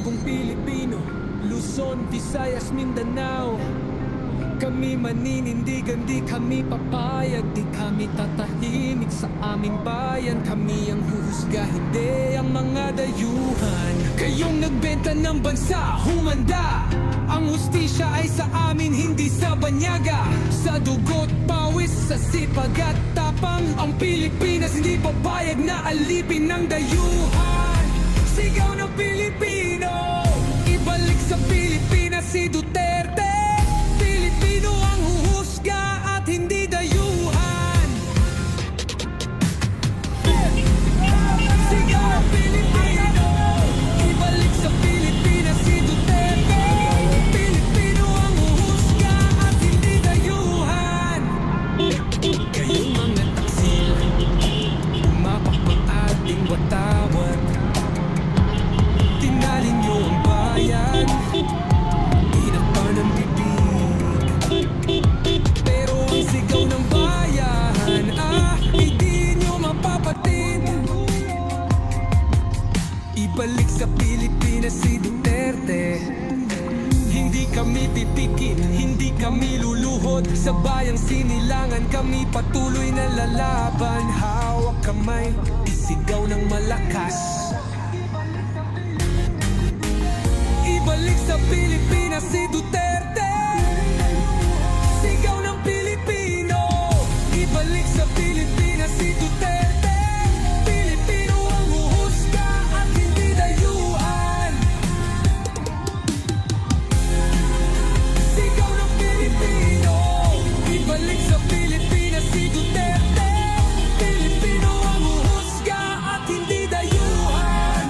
dugong Pilipino, Luzon, Visayas, Mindanao. Kami maninindigan, di kami papayag, di kami tatahimik sa aming bayan. Kami ang huhusga, hindi ang mga dayuhan. Kayong nagbenta ng bansa, humanda. Ang hustisya ay sa amin, hindi sa banyaga. Sa dugo't pawis, sa sipag at tapang, ang Pilipinas hindi papayag na alipin ng dayuhan. Sigaw ng Pilipino, ibalik sa Pilipinas si Duterte. Pilipino ang huhusga at hindi dayuhan. Sigaw ng Pilipino, ibalik sa Pilipinas si Duterte. Pilipino ang huhusga at hindi dayuhan. Kayong mga taksil, umapak ang ating watawat. Tinalin niyo ang bayan, tinakpan ng bibig. Pero ang sigaw ng bayan, hindi niyo mapapatid. Ibalik sa Pilipinas si Duterte. Hindi kami titikin, hindi kami luluhod. Sa bayang sinilangan kami patuloy na lalaban. Hawak kamay, isigaw ng malakas. Ibalik sa Pilipinas si Duterte. Sigaw ng Pilipino, ibalik sa Pilipinas si Duterte. Pilipino ang huhusga at hindi dayuhan. Sigaw ng Pilipino, ibalik sa Pilipinas si Duterte. Pilipino ang huhusga at hindi dayuhan.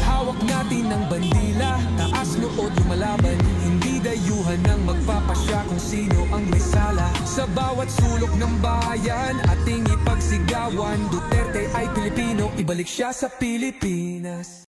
Hawak natin ang bandila, taas nood lumalaban. Hindi dayuhan ang magpapasya kung sino ang may sala. Sa bawat sulok ng bayan, ating ipagsigawan. Duterte ay Pilipino, ibalik siya sa Pilipinas.